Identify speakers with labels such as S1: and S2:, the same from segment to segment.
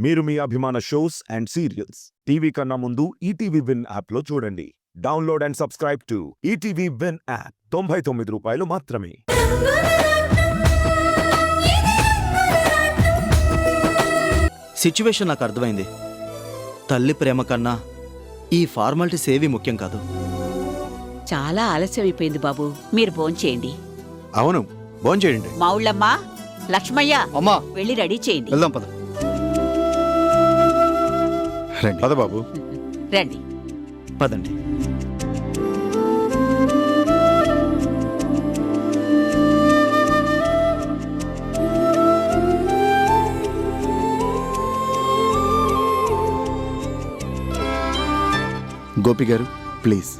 S1: మీరు మీ అభిమాన shows and serials TV కన్నా ముందు ఈటీవీ విన్ యాప్లో చూడండి. Download and subscribe to ETV win app. 99 రూపాయలు మాత్రమే.
S2: సిచ్యువేషన్ నాకు అర్థమైంది. తల్లి ప్రేమ కన్నా ఈ ఫార్మాలిటీస్ ఏవి ముఖ్యం కాదు.
S3: చాలా ఆలస్యమైపోయింది బాబు, మీరు భోంచేయండి.
S4: అవును, భోంచేయండి.
S3: మావుళ్ళమ్మా, లక్ష్మయ్య,
S5: అమ్మా
S3: వెళ్ళి రెడీ చేయండి.
S5: వెళ్దాం పద. రండి.
S4: పద బాబు.
S3: రండి.
S2: పదండి.
S5: గోపి గారు ప్లీజ్.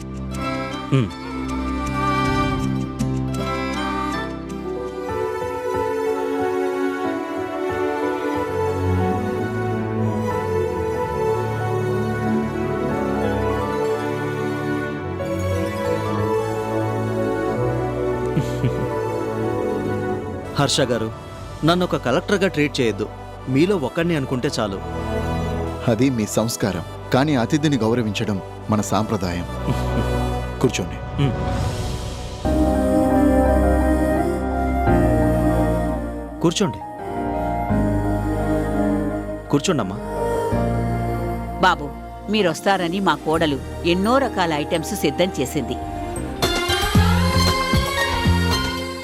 S2: హర్ష గారు, నన్ను ఒక కలెక్టర్గా ట్రీట్ చేయొద్దు. మీలో ఒక్కడిని అనుకుంటే చాలు.
S5: అది మీ సంస్కారం, కానీ అతిథిని గౌరవించడం మన సాంప్రదాయం. కూర్చోండి.
S2: కూర్చోండి. కూర్చోండమ్మా.
S3: బాబు, మీరొస్తారని మా కోడలు ఎన్నో రకాల ఐటమ్స్ సిద్ధం చేసింది.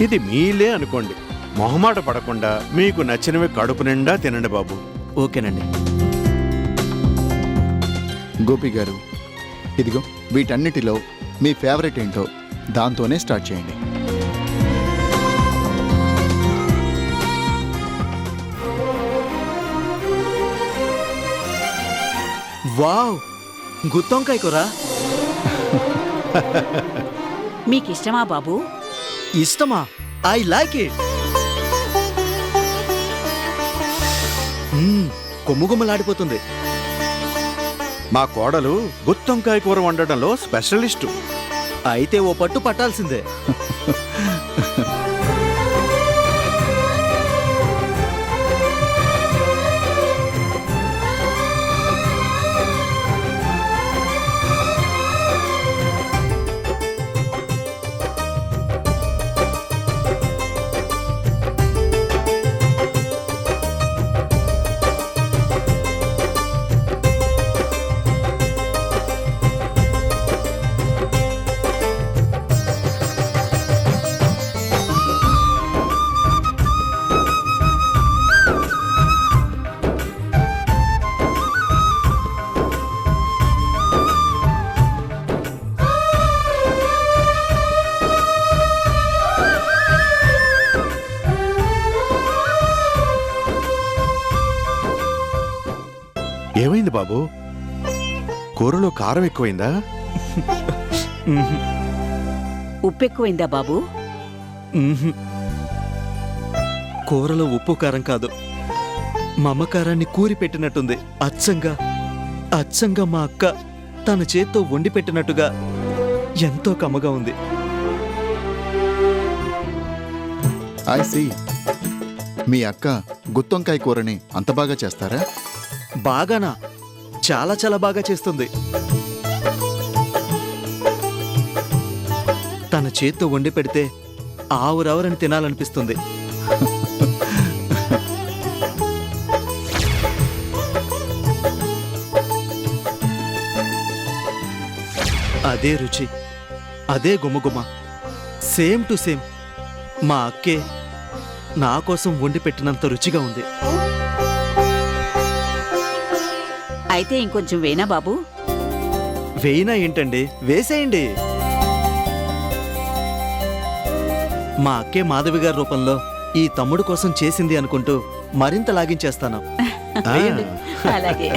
S4: ఇది మీలే అనుకోండి. మొహమాట పడకుండా మీకు నచ్చినవి కడుపు నిండా తినండి బాబు.
S2: ఓకేనండి.
S5: గోపి గారు, ఇదిగో వీటన్నిటిలో మీ ఫేవరెట్ ఏంటో దాంతోనే స్టార్ట్ చేయండి.
S2: వావ్, గుత్తొంకాయ కూర.
S3: మీకిష్టమా బాబు?
S2: ఇష్టమా? I like it. కొమ్ముగుమ్మలాడిపోతుంది.
S4: మా కోడలు గుత్తొంకాయ కూర వండడంలో స్పెషలిస్టు.
S2: అయితే ఓ పట్టు పట్టాల్సిందే.
S4: ఏమైంది బాబు? కూరలో కారం ఎక్కువైందా?
S3: ఉప్పెక్కువైందా బాబు?
S2: కూరలో ఉప్పు కారం కాదు, మమకారాన్ని కూరి పెట్టినట్టుంది. అచ్చంగా మా అక్క తన చేత్తో వండి పెట్టినట్టుగా ఎంతో కమ్మగా ఉంది.
S5: I see. మీ అక్క గుత్తొంకాయ కూరని అంత బాగా చేస్తారా?
S2: బాగానా? చాలా చాలా బాగా చేస్తుంది. తన చేత్తో వండి పెడితే ఆవురవరని తినాలనిపిస్తుంది. అదే రుచి, అదే గుమగుమ, సేమ్ టు సేమ్. మా అక్కే నా కోసం వండి పెట్టినంత రుచిగా ఉంది.
S3: అయితే ఇంకొంచెం వేనా బాబు?
S2: వేయినా ఏంటండి, వేసేయండి. మా అక్కే మాధవి గారి రూపంలో ఈ తమ్ముడు కోసం చేసింది అనుకుంటూ మరింత లాగించేస్తాను. వేయండి.
S3: అలాగే.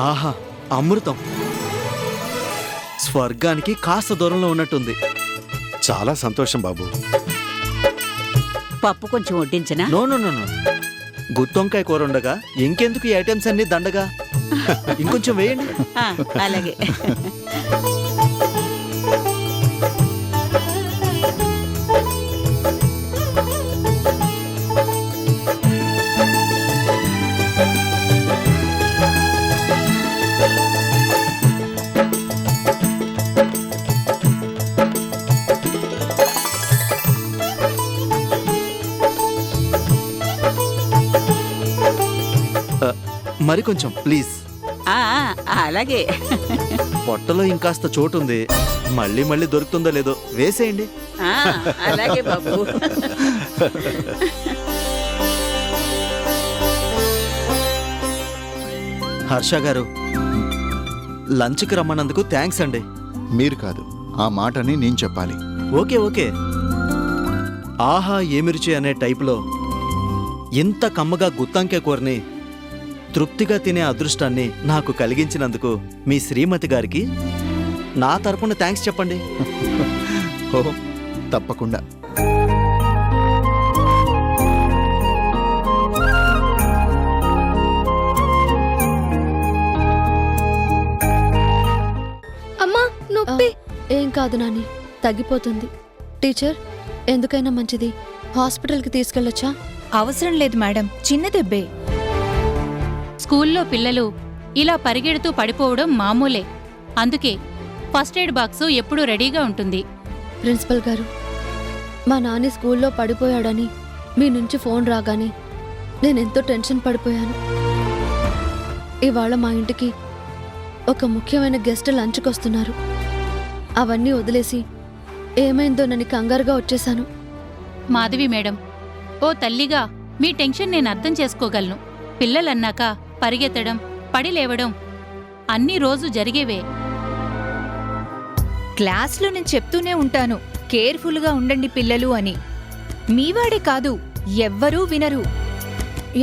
S2: ఆహా, అమృతం. స్వర్గానికి కాస్త దూరంలో ఉన్నట్టుంది.
S4: చాలా సంతోషం బాబు.
S3: పప్పు కొంచెం వడ్డించనా?
S2: No no no no. గుత్తొంకాయ కూర ఉండగా ఇంకెందుకు ఈ ఐటమ్స్ అన్ని దండగా? ఇంకొంచెం వేయండి.
S3: అలాగే.
S2: మరి కొంచెం ప్లీజ్.
S3: ఆ, అలాగే.
S2: పొట్టలో ఇంకాస్త చోటు ఉంది, మళ్ళీ మళ్ళీ దొరుకుతుందో లేదో వేసేయండి.
S3: ఆ, అలాగే బాబు.
S2: హర్ష గారు, లంచ్కి రమ్మన్నందుకు థ్యాంక్స్ అండి.
S5: మీరు కాదు, ఆ మాటని నేను చెప్పాలి.
S2: Okay okay. ఆహా ఏమి రుచి అనే టైపులో ఇంత కమ్మగా గుత్తంకాయ కూరని తృప్తిగా తినే అదృష్టాన్ని నాకు కలిగించినందుకు మీ శ్రీమతి గారికి నా తరపున థ్యాంక్స్ చెప్పండి.
S5: ఓహో, తప్పకుండా.
S6: అమ్మా నొప్పి.
S7: ఏం కాదు నాని, తగ్గిపోతుంది. టీచర్, ఎందుకైనా మంచిది హాస్పిటల్కి తీసుకెళ్ళొచ్చా?
S6: అవసరం లేదు మేడం, చిన్న దెబ్బే.
S8: స్కూల్లో పిల్లలు ఇలా పరిగెడుతూ పడిపోవడం మామూలే. అందుకే ఫస్ట్ ఎయిడ్ బాక్సు ఎప్పుడూ రెడీగా ఉంటుంది.
S7: ప్రిన్సిపల్ గారు, మా నాని స్కూల్లో పడిపోయాడని మీ నుంచి ఫోన్ రాగానే నేనెంతో టెన్షన్ పడిపోయాను. ఇవాళ మా ఇంటికి ఒక ముఖ్యమైన గెస్ట్ లంచ్కి వస్తున్నారు. అవన్నీ వదిలేసి ఏమైందోనని కంగారుగా వచ్చేశాను.
S8: మాధవి మేడం, ఓ తల్లిగా మీ టెన్షన్ నేను అర్థం చేసుకోగలను. పిల్లలన్నాక పరిగెత్తడం, పడి లేవడం అన్నీ రోజు జరిగేవే.
S6: క్లాస్లో నేను చెప్తూనే ఉంటాను, కేర్ఫుల్గా ఉండండి పిల్లలు అని. మీవాడే కాదు, ఎవ్వరూ వినరు.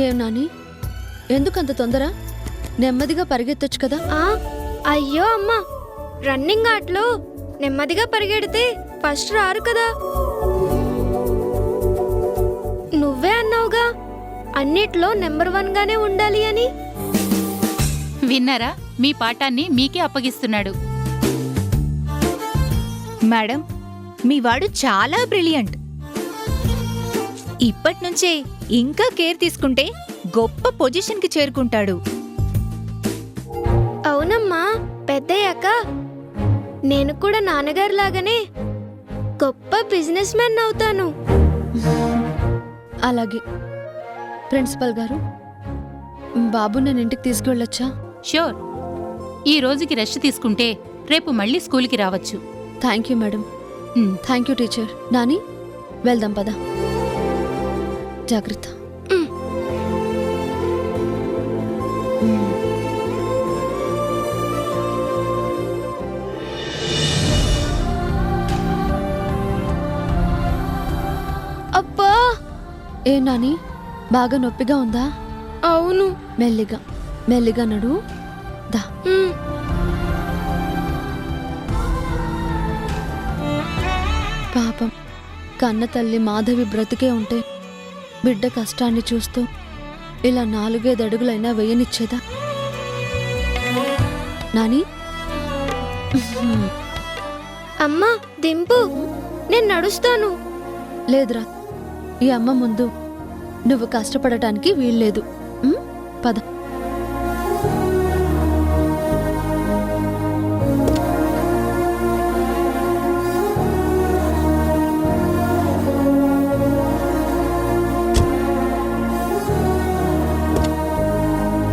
S7: ఏం నాని, ఎందుకంత తొందర? నెమ్మదిగా పరిగెత్తొచ్చు కదా.
S9: అయ్యో అమ్మా, రన్నింగ్ ఆటలో నెమ్మదిగా పరిగెడితే ఫస్ట్ రారు కదా. నువ్వే అన్నావుగా అన్నిట్లో నెంబర్ 1 గానే ఉండాలి అని.
S8: విన్నారా? మీ పాఠాన్ని మీకే అప్పగిస్తున్నాడు.
S6: మేడం, మీవాడు చాలా బ్రిలియంట్. ఇప్పట్నుంచే ఇంకా కేర్ తీసుకుంటే గొప్ప పొజిషన్కి చేరుకుంటాడు.
S9: అవునమ్మా, పెద్దయ్యాక నేను కూడా నాన్నగారు లాగానే గొప్ప బిజినెస్ మ్యాన్ అవుతాను.
S7: అలాగే. ప్రిన్సిపల్ గారు, బాబు నేను ఇంటికి తీసుకువెళ్ళొచ్చా?
S8: ష్యూర్. ఈ రోజుకి రెస్ట్ తీసుకుంటే రేపు మళ్ళీ స్కూల్కి రావచ్చు.
S7: Thank you madam.
S8: Um.
S7: Thank you teacher. Nani, వెళ్దాం పద. జాగ్రత్త.
S9: అబ్బా,
S7: ఏ నాని, బాగా నొప్పిగా ఉందా?
S9: అవును.
S7: మెల్లిగా మెల్లిగా నడు. దా. పాపం, కన్న తల్లి మాధవి బ్రతికే ఉంటే బిడ్డ కష్టాన్ని చూస్తూ ఇలా 4-5 అడుగులైనా వేయనిచ్చేదా? నాని,
S9: అమ్మా దింపు, నేను నడుస్తాను.
S7: లేదురా, ఈ అమ్మ ముందు నువ్వు కష్టపడటానికి వీల్లేదు. పద.